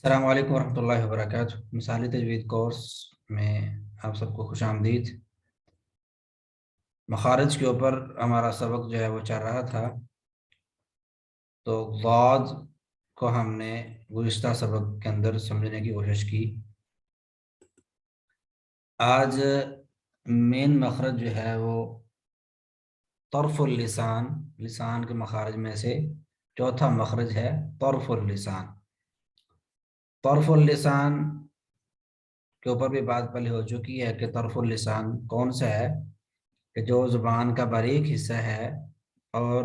السلام علیکم ورحمۃ اللہ وبرکاتہ۔ مثالی تجوید کورس میں آپ سب کو خوش آمدید۔ مخارج کے اوپر ہمارا سبق جو ہے وہ چل رہا تھا، تو ضاد کو ہم نے گزشتہ سبق کے اندر سمجھنے کی کوشش کی۔ آج مین مخرج جو ہے وہ طرف اللسان، لسان کے مخارج میں سے چوتھا مخرج ہے طرف اللسان۔ طرف اللسان کے اوپر بھی بات پہلے ہو چکی ہے کہ طرف اللسان کون سا ہے، کہ جو زبان کا باریک حصہ ہے اور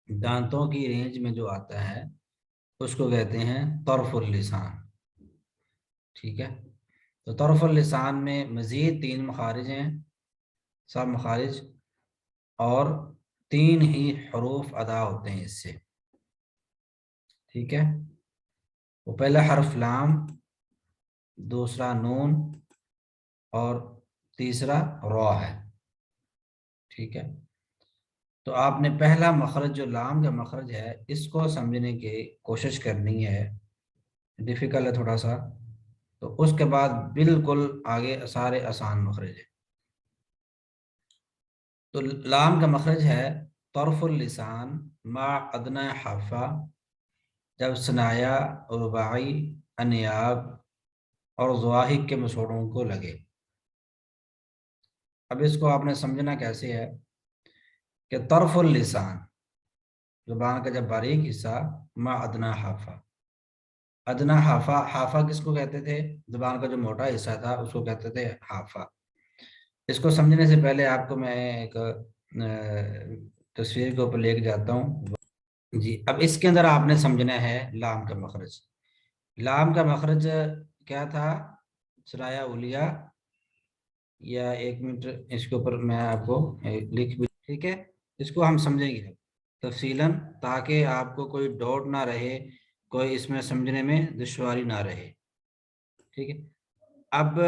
دانتوں کی رینج میں جو آتا ہے اس کو کہتے ہیں طرف اللسان۔ ٹھیک ہے، تو طرف اللسان میں مزید 3 مخارج ہیں، سب مخارج، اور 3 ہی حروف ادا ہوتے ہیں اس سے۔ ٹھیک ہے، وہ پہلا حرف لام، دوسرا نون اور تیسرا را ہے۔ ٹھیک ہے، تو آپ نے پہلا مخرج جو لام کا مخرج ہے اس کو سمجھنے کی کوشش کرنی ہے، ڈیفیکلٹ ہے تھوڑا سا، تو اس کے بعد بالکل آگے سارے آسان مخرج ہیں۔ تو لام کا مخرج ہے طرف اللسان مع ادنی حافہ، جب ثنایا، رباعی، انیاب اور ضواحک کے مسوڑوں کو لگے۔ اب اس کو آپ نے سمجھنا کیسے ہے کہ طرف اللسان زبان کا جب باریک حصہ مع ادنی حافہ، ادنی حافہ، حافہ کس کو کہتے تھے؟ زبان کا جو موٹا حصہ تھا اس کو کہتے تھے حافہ۔ اس کو سمجھنے سے پہلے آپ کو میں ایک تصویر کے اوپر لے کے جاتا ہوں جی۔ اب اس کے اندر آپ نے سمجھنا ہے لام کا مخرج۔ لام کا مخرج کیا تھا؟ سرایا اولیا، یا ایک منٹ اس کے اوپر میں آپ کو لکھ بھی، ٹھیک ہے، اس کو ہم سمجھیں گے تفصیلاً تاکہ آپ کو کوئی ڈاؤٹ نہ رہے، کوئی اس میں سمجھنے میں دشواری نہ رہے۔ ٹھیک ہے، اب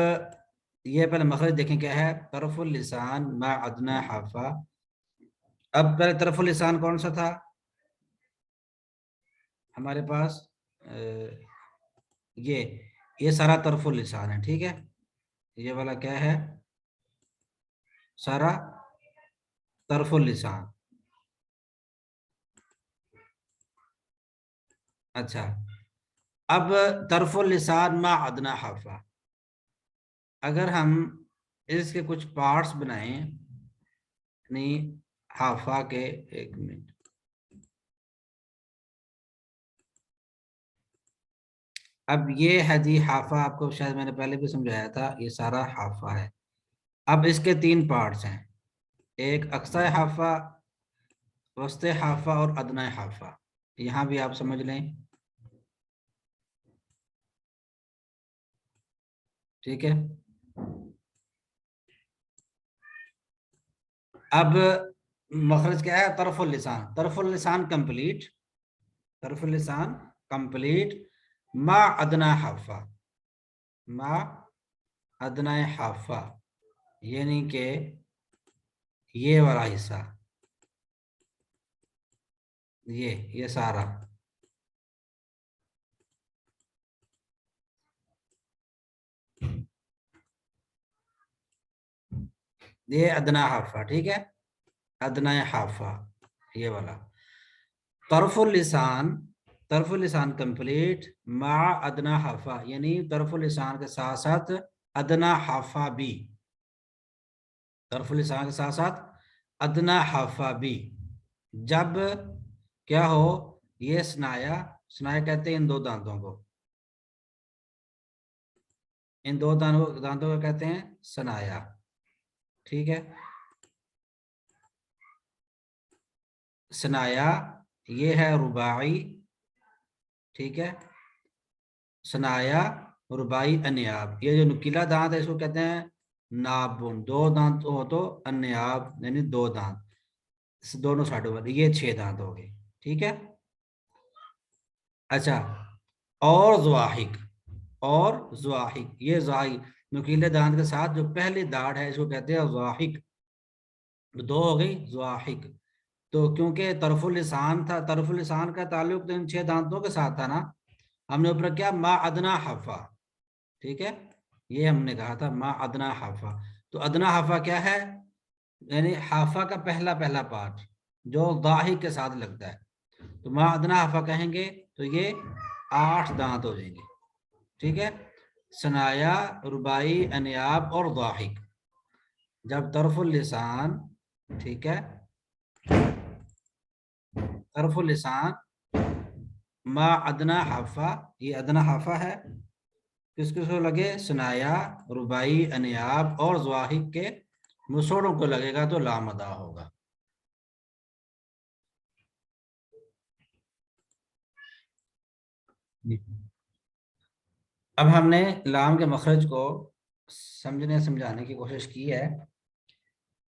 یہ پہلے مخرج دیکھیں کیا ہے، طرف اللسان مع ادنی حافہ۔ اب پہلے طرف اللسان کون سا تھا ہمارے پاس؟ یہ سارا طرف اللسان ہے، ٹھیک ہے، یہ والا کیا ہے؟ سارا طرف اللسان۔ اچھا، اب طرف اللسان مع ادنی حافہ، اگر ہم اس کے کچھ پارٹس بنائیں، یعنی حافہ کے، ایک منٹ، اب یہ ہے جی حافہ، آپ کو شاید میں نے پہلے بھی سمجھایا تھا، یہ سارا حافہ ہے۔ اب اس کے 3 پارٹس ہیں، ایک اقصی حافہ، وسط حافہ اور ادنی حافہ۔ یہاں بھی آپ سمجھ لیں، ٹھیک ہے۔ اب مخرج کیا ہے؟ طرف اللسان، طرف اللسان کمپلیٹ، طرف اللسان کمپلیٹ مع ادنی حافہ، مع ادنی حافہ، یعنی کہ یہ والا حصہ، یہ سارا، یہ ادنی حافہ، ٹھیک ہے، ادنی حافہ، یہ والا طرف اللسان، طرف اللسان کمپلیٹ مع ادنی حافہ، یعنی طرف اللسان کے ساتھ ساتھ ادنی حافہ بھی، طرف اللسان کے ساتھ ساتھ ادنی حافہ بھی، جب کیا ہو؟ یہ ثنایا، ثنایا کہتے ہیں ان 2 دانتوں کو، ان 2 دانتوں کو کہتے ہیں ثنایا، ٹھیک ہے۔ ثنایا یہ ہے رباعی، ٹھیک ہے، ثنایا رباعی انیاب، یہ جو نکیلا دانت ہے اس کو کہتے ہیں نابن، 2 دانت ہو تو انیاب یعنی 2 دانت، دونوں سائڈوں پر، یہ 6 دانت ہو گئے، ٹھیک ہے۔ اچھا، اور ضواحک، اور ضواحک، یہ ضواحک نکیلے دانت کے ساتھ جو پہلی داڑھ ہے اس کو کہتے ہیں ضواحک، 2 ہو گئی ضواحک۔ تو کیونکہ طرف اللسان تھا، طرف اللسان کا تعلق تو ان 6 دانتوں کے ساتھ تھا نا، ہم نے اوپر کیا ما ادنا حفا، ٹھیک ہے، یہ ہم نے کہا تھا ما ادنا حفا. تو ادنا حفا کیا ہے؟ یعنی حافہ کا پہلا پارٹ جو ضاحک کے ساتھ لگتا ہے. تو ما ادنا حفا کہیں گے تو یہ 8 دانت ہو جائیں گے، ٹھیک ہے. ثنایا، رباعی، انیاب اور ضاحک. جب طرف اللسان، ٹھیک ہے، طرف اللسان ما ادنا حافہ، یہ ادنا حافہ ہے، کس کس کو لگے؟ ثنایا، رباعی، انیاب اور ضواحک کے مسوڑوں کو لگے گا تو لام ادا ہوگا. اب ہم نے لام کے مخرج کو سمجھانے کی کوشش کی ہے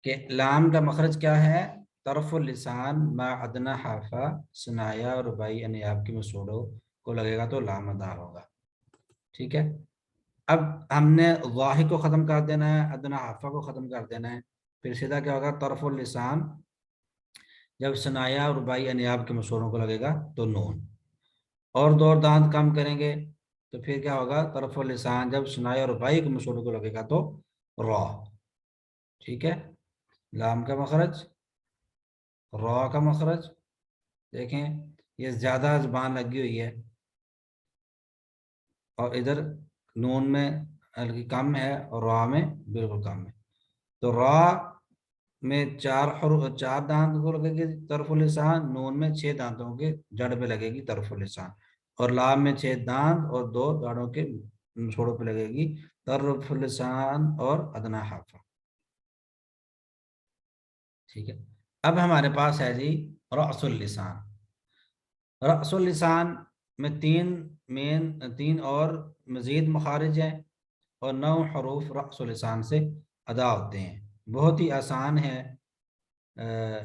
کہ لام کا مخرج کیا ہے؟ طرف اللسان ما ادنا حافہ، ثنایا، رباعی، انیاب کے مسوڑوں کو لگے گا تو لام ادا ہوگا، ٹھیک ہے. اب ہم نے ضاحک کو ختم کر دینا ہے، ادنا حافہ کو ختم کر دینا ہے، پھر سیدھا کیا ہوگا؟ طرف اللسان جب ثنایا، رباعی، انیاب کے مسوڑوں کو لگے گا تو نون، اور 2 دانت کم کریں گے تو پھر کیا ہوگا؟ طرف اللسان جب ثنایا اور رباعی کے مسوڑوں کو لگے گا تو را، ٹھیک ہے. لام کا مخرج، را کا مخرج، دیکھیں یہ زیادہ زبان لگی ہوئی ہے اور ادھر نون میں ہلکی کم ہے اور را میں بالکل کم ہے. تو را میں 4 دانت کو لگے گی طرف اللسان، نون میں 6 دانتوں کے جڑ پہ لگے گی طرف اللسان، اور لام میں 6 دانت اور 2 دانتوں کے چھوڑوں پہ لگے گی طرف اللسان اور ادنا حافہ، ٹھیک ہے. اب ہمارے پاس ہے جی رأس اللسان. رأس اللسان میں 3 اور مزید مخارج ہیں اور 9 حروف رأس اللسان سے ادا ہوتے ہیں. بہت ہی آسان ہے،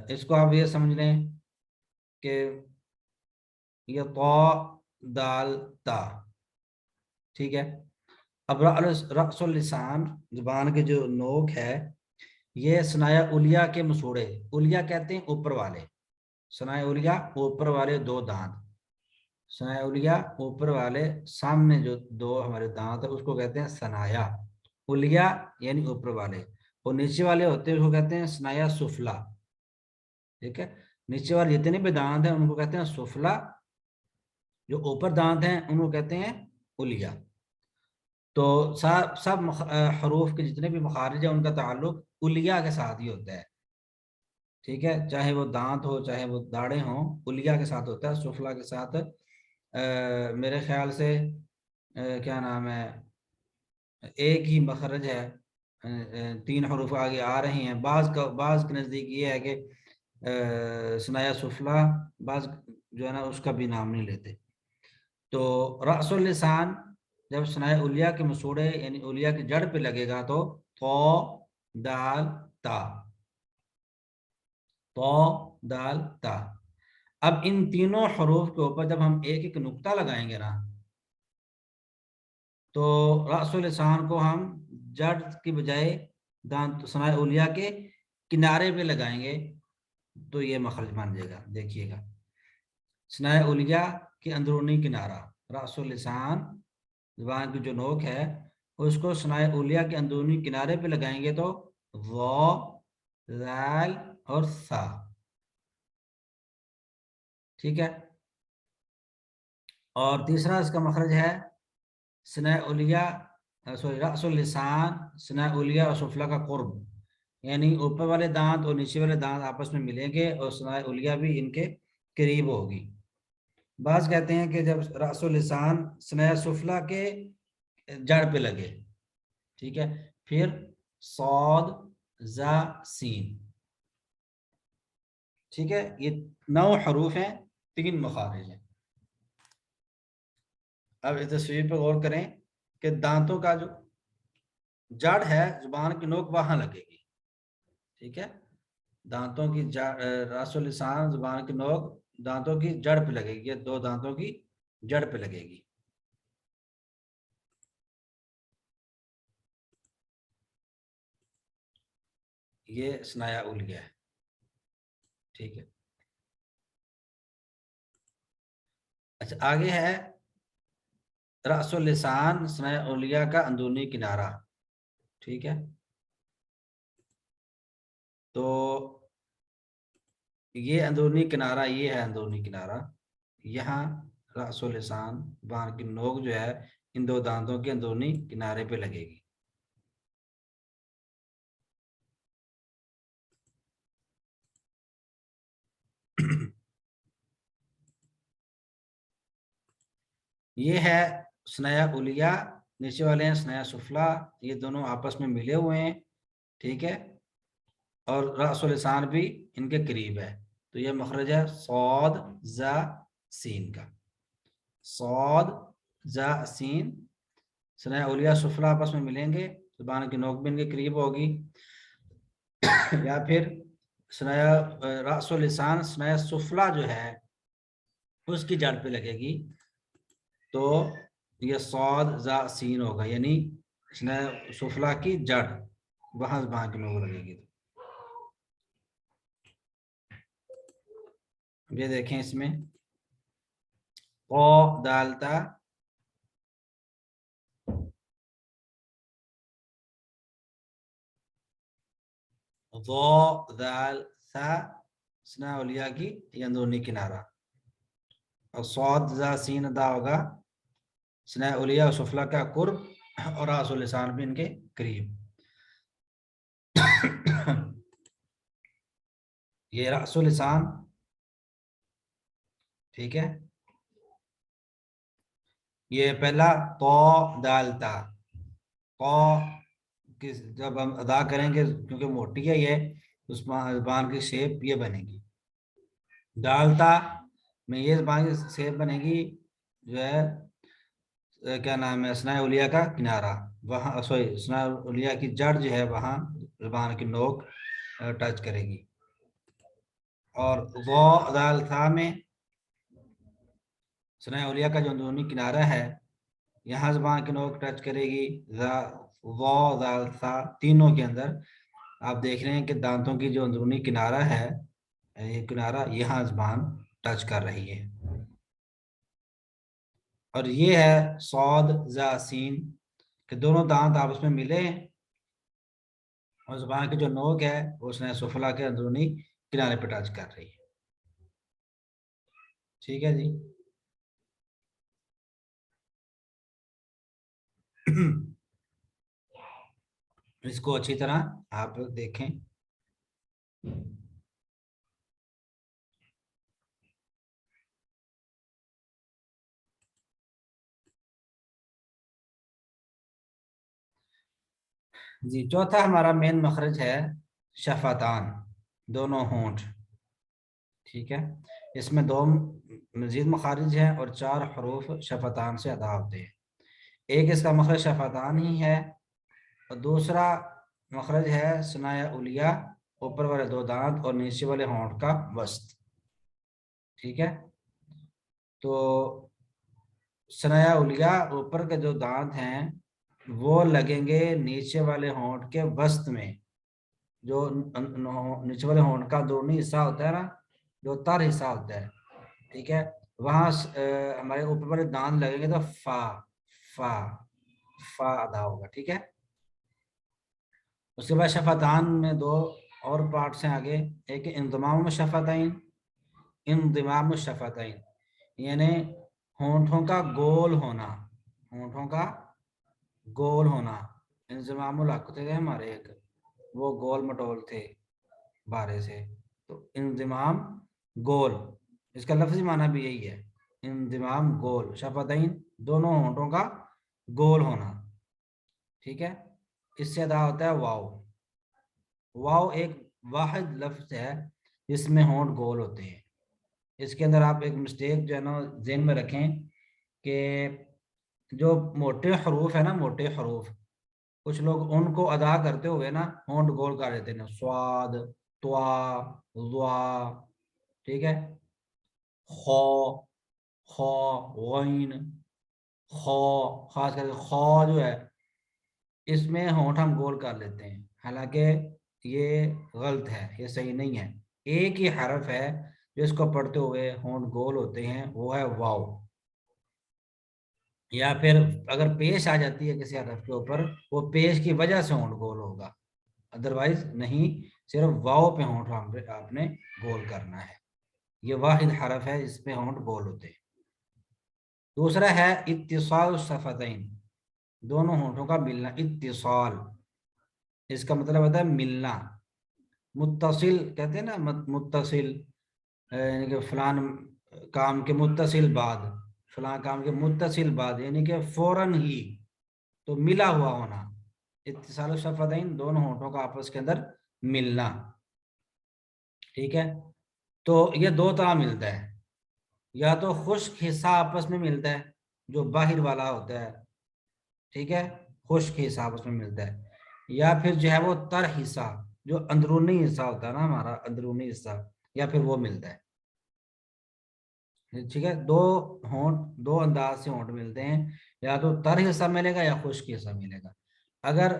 اس کو آپ یہ سمجھ لیں کہ یہ طا، دال، تا، ٹھیک ہے. اب رأس اللسان زبان کے جو نوک ہے یہ ثنایا علیہ کے مسوڑے، علیہ کہتے ہیں اوپر والے، ثنایا علیہ اوپر والے 2 دانت، ثنایا علیہ اوپر والے سامنے جو 2 ہمارے دانت ہیں اس کو کہتے ہیں ثنایا علیہ یعنی اوپر والے، اور نیچے والے ہوتے ہیں اس کو کہتے ہیں ثنایا سفلا، ٹھیک ہے. نیچے والے جتنے بھی دانت ہیں ان کو کہتے ہیں سفلا، جو اوپر دانت ہیں ان کو کہتے ہیں علیہ. تو سب حروف کے جتنے بھی مخارج ہیں ان کا تعلق علیہ کے ساتھ ہی ہوتا ہے، ٹھیک ہے، چاہے وہ دانت ہو چاہے وہ داڑیں ہوں، علیہ کے ساتھ ہوتا ہے. سفلا کے ساتھ میرے خیال سے کیا نام ہے، ایک ہی مخرج ہے، 3 حروف آگے آ رہے ہیں. بعض کے نزدیک یہ ہے کہ ثنایا سفلا، بعض جو ہے نا اس کا بھی نام نہیں لیتے. تو رأس اللسان جب ثنایا علیہ کے مسوڑے یعنی علیہ کی جڑ پہ لگے گا تو طا، دال، تا، طا، دال، تا. اب ان تینوں حروف کے اوپر جب ہم ایک ایک نقطہ لگائیں گے نا تو رأس اللسان کو ہم جڑ کی بجائے دانت ثنایا علیہ کے کنارے پہ لگائیں گے تو یہ مخرج بن جائے گا. دیکھیے گا ثنایا علیہ کے اندرونی کنارہ، رأس اللسان زبان کی جو نوک ہے اس کو ثنایا علیہ کے اندرونی کنارے پہ لگائیں گے تو ضا، ذال اور ثا، ٹھیک ہے. اور تیسرا اس کا مخرج ہے ثنایا علیہ رأس اللسان ثنایا علیہ اور سفلا کا قرب، یعنی اوپر والے دانت اور نیچے والے دانت آپس میں ملیں گے اور ثنایا علیہ بھی ان کے قریب ہوگی. بعض کہتے ہیں کہ جب رأس اللسان ثنایا سفلا کے جڑ پہ لگے، ٹھیک ہے، پھر صاد، زا، سین، ٹھیک ہے. یہ 9 حروف ہیں، 3 مخارج ہیں. اب اس تصویر پہ غور کریں کہ دانتوں کا جو جڑ ہے زبان کی نوک وہاں لگے گی، ٹھیک ہے. دانتوں کی رأس اللسان زبان کی نوک دانتوں کی جڑ پہ لگے گی، 2 دانتوں کی جڑ پہ لگے گی. یہ ثنایا علیہ ہے، ٹھیک ہے. اچھا آگے ہے رأس اللسان ثناء علیہ کا اندرونی کنارہ، ٹھیک ہے. تو یہ اندرونی کنارہ، یہ ہے اندرونی کنارہ. یہاں رأس اللسان باہر کی نوک جو ہے ان دو دانتوں کے اندرونی کنارے پہ لگے گی. یہ ہے ثنایا علیہ، نیچے والے ہیں ثنایا سفلا، یہ دونوں آپس میں ملے ہوئے ہیں، ٹھیک ہے. اور رأس اللسان بھی ان کے قریب ہے. تو یہ مخرج ہے صاد ز سین کا. صاد ز سین، ثنایا علیہ سفلا آپس میں ملیں گے، زبان کی نوک بھی ان کے قریب ہوگی. یا پھر ثنایا رأس اللسان ثنایا سفلا جو ہے اس کی جڑ پہ لگے گی، تو یہ صاد ز سین ہوگا، یعنی ثنایا سفلا کی جڑ وہاں زبان کی نوک لگے گی. یہ دیکھیں اس میں قو دالتا، ضو دال ثا ثناء علیہ کی یہ اندرونی کنارہ، اور صاد ذا سین ادا ہوگا ثناء علیہ اور سفلا کا قرب اور راس اللسان بھی ان کے قریب. یہ راس اللسان، ٹھیک ہے. یہ پہلا تو دالتا، تو جب ہم ادا کریں گے کیونکہ موٹی ہے یہ، اس زبان کی شیپ یہ بنے گی. ڈالتا میں یہ زبان کی شیپ بنے گی جو ہے کیا نام ہے ثناء علیہ کا کنارہ، وہاں سوری ثناء علیہ کی جڑ جو ہے وہاں زبان کی نوک ٹچ کرے گی. اور وہ دال تھا میں ثناء علیہ کا جو اندرونی کنارہ ہے یہاں زبان کی نوک ٹچ کرے گی. وہ دال تھا تینوں کے اندر آپ دیکھ رہے ہیں کہ دانتوں کی جو اندرونی کنارہ ہے، یہ کنارہ یہاں زبان ٹچ کر رہی ہے. اور یہ ہے صاد ذا سین کہ دونوں دانت آپس میں ملے اور زبان کی جو نوک ہے اس نے سفلا کے اندرونی کنارے پہ ٹچ کر رہی ہے. ٹھیک ہے جی. اس کو اچھی طرح آپ دیکھیں. جی چوتھا ہمارا مین مخرج ہے شفتان، دونوں ہونٹ، ٹھیک ہے. اس میں دو مزید مخارج ہیں اور 4 حروف شفتان سے ادا ہوتے ہیں. ایک اس کا مخرج شفتان ہی ہے اور دوسرا مخرج ہے ثناء علیہ، اوپر والے 2 دانت اور نیچے والے ہونٹ کا وسط، ٹھیک ہے. تو ثناء علیہ اوپر کے جو دانت ہیں وہ لگیں گے نیچے والے ہونٹ کے وسط میں، جو نیچے والے ہونٹ کا اندرونی حصہ ہوتا ہے نا، جو تر حصہ ہوتا ہے، ٹھیک ہے، وہاں ہمارے اوپر والے دانت لگیں گے تو فا فا فا ادا ہوگا، ٹھیک ہے. اس کے بعد شفتان میں 2 اور پارٹس ہیں آگے، ایک انضمام الشفتین، انضمام الشفتین یعنی ہونٹوں کا گول ہونا، ہونٹوں کا گول ہونا. انضمام الحق تھے ہمارے ایک، وہ گول مٹول تھے بارے سے، تو انضمام گول، اس کا لفظی معنی بھی یہی ہے، انضمام گول، شفتین دونوں ہونٹوں کا گول ہونا، ٹھیک ہے. اس سے ادا ہوتا ہے واو. واو ایک واحد لفظ ہے جس میں ہونٹ گول ہوتے ہیں. اس کے اندر آپ ایک مسٹیک جو ہے نا ذہن میں رکھیں کہ جو موٹے حروف ہے نا، موٹے حروف، کچھ لوگ ان کو ادا کرتے ہوئے نا ہونٹ گول کر دیتے ہیں، سواد، توا، ضوا، ٹھیک ہے، خو، خو، غین، خو، خاص کر کے خو جو ہے اس میں ہونٹ ہم گول کر لیتے ہیں، حالانکہ یہ غلط ہے، یہ صحیح نہیں ہے. ایک ہی حرف ہے جو اس کو پڑھتے ہوئے ہونٹ گول ہوتے ہیں، وہ ہے واو. یا پھر اگر پیش آ جاتی ہے کسی حرف کے اوپر، وہ پیش کی وجہ سے ہونٹ گول ہوگا، ادروائز نہیں، صرف واؤ پہ ہونٹ آپ نے گول کرنا ہے، یہ واحد حرف ہے اس پہ ہونٹ گول ہوتے ہیں۔ دوسرا ہے اتصال الشفتین، دونوں ہونٹوں کا ملنا، اتصال اس کا مطلب ہوتا ہے ملنا، متصل کہتے ہیں نا، متصل یعنی کہ فلان کام کے متصل بعد، فلان کام کے متصل بعد، یعنی کہ فوراً ہی، تو ملا ہوا ہونا، اتصال الشفتین دونوں ہونٹوں کا آپس کے اندر ملنا، ٹھیک ہے۔ تو یہ دو طرح ملتا ہے، یا تو خشک حصہ آپس میں ملتا ہے جو باہر والا ہوتا ہے، ٹھیک ہے، خشک حصہ آپس میں ملتا ہے، یا پھر جو ہے وہ تر حصہ جو اندرونی حصہ ہوتا ہے نا ہمارا اندرونی حصہ، یا پھر وہ ملتا ہے، ٹھیک ہے۔ دو ہونٹ، دو انداز سے ہونٹ ملتے ہیں، یا تو تر حصہ ملے گا یا خشک حصہ ملے گا۔ اگر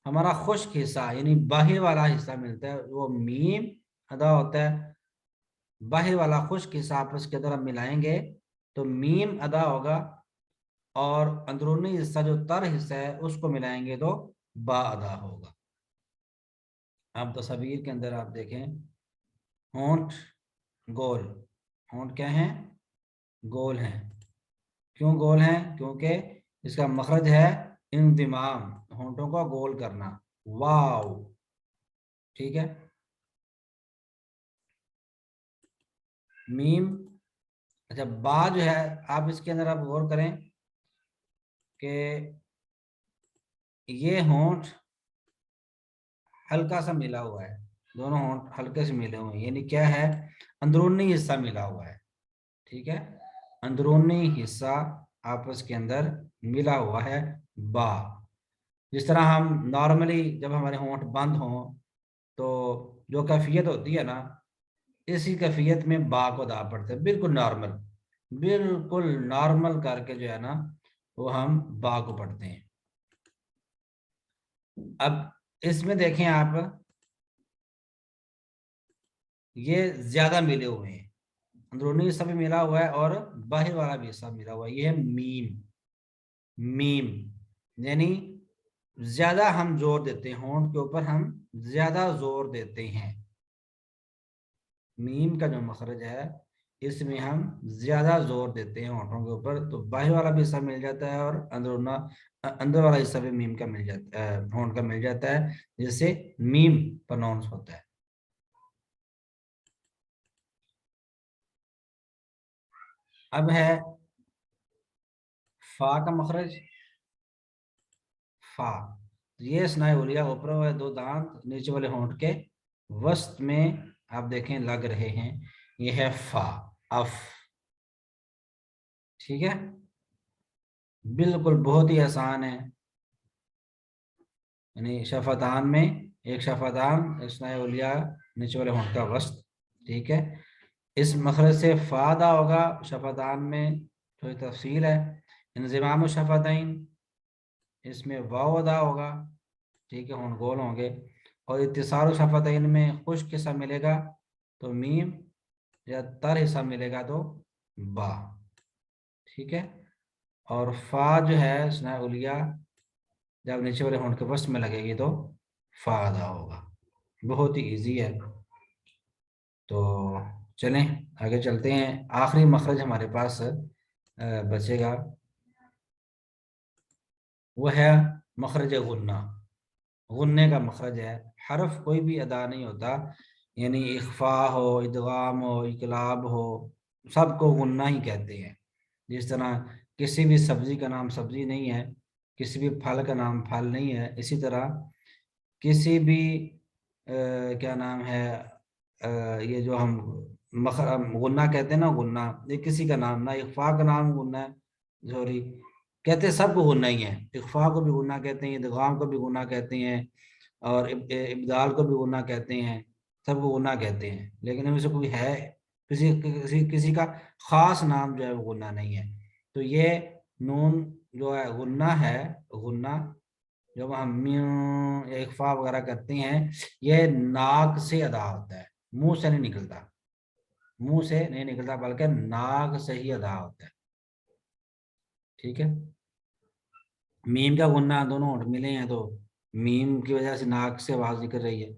ہمارا خشک حصہ یعنی باہر والا حصہ ملتا ہے وہ میم ادا ہوتا ہے، باہر والا خشک حصہ آپس کے اندر ہم ملائیں گے تو میم ادا ہوگا، اور اندرونی حصہ جو تر حصہ ہے اس کو ملائیں گے تو با ادا ہوگا۔ اب تصویر کے اندر آپ دیکھیں، ہونٹ گول، ہونٹ کیا ہیں؟ گول ہیں۔ کیوں گول ہیں؟ کیونکہ اس کا مخرج ہے انضمام، ہونٹوں کا گول کرنا، واو، ٹھیک ہے۔ میم، اچھا با جو ہے، آپ اس کے اندر آپ غور کریں کہ یہ ہونٹ ہلکا سا ملا ہوا ہے، دونوں ہونٹ ہلکے سے ملے ہوئے ہیں، یعنی کیا ہے؟ اندرونی حصہ ملا ہوا ہے، ٹھیک ہے، اندرونی حصہ آپس کے اندر ملا ہوا ہے، با۔ جس طرح ہم نارملی جب ہمارے ہونٹ بند ہوں تو جو کیفیت ہوتی ہے نا، اسی کیفیت میں با کو ادا پڑتے ہیں، بالکل نارمل، بالکل نارمل کر کے جو ہے نا وہ ہم با کو پڑھتے ہیں۔ اب اس میں دیکھیں آپ، یہ زیادہ ملے ہوئے ہیں، اندرونی حصہ بھی ملا ہوا ہے اور باہر والا بھی حصہ ملا ہوا ہے، یہ ہے میم، میم یعنی زیادہ ہم زور دیتے ہیں ہونٹ کے اوپر، ہم زیادہ زور دیتے ہیں، میم کا جو مخرج ہے اس میں ہم زیادہ زور دیتے ہیں ہونٹوں کے اوپر، تو باہر والا بھی حصہ مل جاتا ہے اور اندر والا حصہ بھی میم کا مل جاتا ہے، ہونٹ کا مل جاتا ہے، جس سے میم پروناؤنس ہوتا ہے۔ اب ہے فا کا مخرج، فا، یہ اسنائے اولیا اوپر والے دو دانت نیچے والے ہونٹ کے وسط میں آپ دیکھیں لگ رہے ہیں، یہ ہے فا، اف، ٹھیک ہے، بالکل بہت ہی آسان ہے، یعنی شفتان میں ایک شفتان اسنائے اولیا نیچے والے ہونٹ کا وسط، ٹھیک ہے، اس مخرج سے فا ادا ہوگا، شفتان میں تھوڑی تفصیل ہے، انضمام الشفتین اس میں واو ادا ہوگا، ٹھیک ہے، ہونٹ گول ہوں گے، اور اتصال الشفتین میں خشک حصہ ملے گا تو میم، یا تر حصہ ملے گا تو با، ٹھیک ہے، اور فا جو ہے اسنائے اولیا جب نیچے والے ہونٹ کے وسط میں لگے گی تو فا ادا ہوگا، بہت ہی ایزی ہے۔ تو چلیں آگے چلتے ہیں، آخری مخرج ہمارے پاس بچے گا، وہ ہے مخرج غنہ، غنے کا مخرج ہے، حرف کوئی بھی ادا نہیں ہوتا، یعنی اخفاء ہو، ادغام ہو، اقلاب ہو، سب کو غنہ ہی کہتے ہیں۔ جس طرح کسی بھی سبزی کا نام سبزی نہیں ہے، کسی بھی پھل کا نام پھل نہیں ہے، اسی طرح کسی بھی کیا نام ہے، یہ جو ہم غنہ کہتے ہیں نا، غنہ یہ کسی کا نام نہ، اخفاء کا نام غنہ ہے، زوری کہتے ہیں، سب کو غنہ ہی ہے، اخفاء کو بھی غنہ کہتے ہیں، ادغام کو بھی غنہ کہتے ہیں، اور ابدال کو بھی غنہ کہتے ہیں، سب کو غنہ کہتے ہیں، لیکن ان میں سے کوئی ہے کسی کا خاص نام جو ہے وہ غنہ نہیں ہے۔ تو یہ نون جو ہے غنہ ہے، غنہ جب ہم اخفاء وغیرہ کرتے ہیں یہ ناک سے ادا ہوتا ہے، منہ سے نہیں نکلتا، منہ سے نہیں نکلتا بلکہ ناک سے ہی ادا ہوتا ہے، ٹھیک ہے، میم کا غنہ دونوں ہونٹ ملے ہیں تو میم کی وجہ سے ناک سے آواز نکل رہی ہے،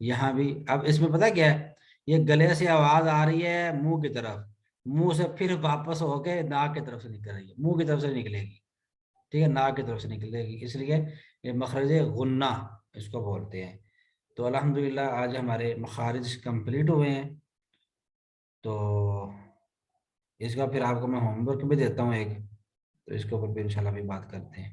یہاں بھی اب اس میں پتہ کیا ہے، یہ گلے سے آواز آ رہی ہے منہ کی طرف، منہ سے پھر واپس ہو کے ناک کی طرف سے نکل رہی ہے، منہ کی طرف سے نکلے گی، ٹھیک ہے، ناک کی طرف سے نکلے گی، اس لیے یہ مخرج غنہ اس کو بولتے ہیں۔ تو الحمدللہ آج ہمارے مخارج کمپلیٹ ہوئے ہیں، تو اس کا پھر آپ کو میں ہوم ورک بھی دیتا ہوں ایک، تو اس کے اوپر بھی انشاءاللہ بھی بات کرتے ہیں۔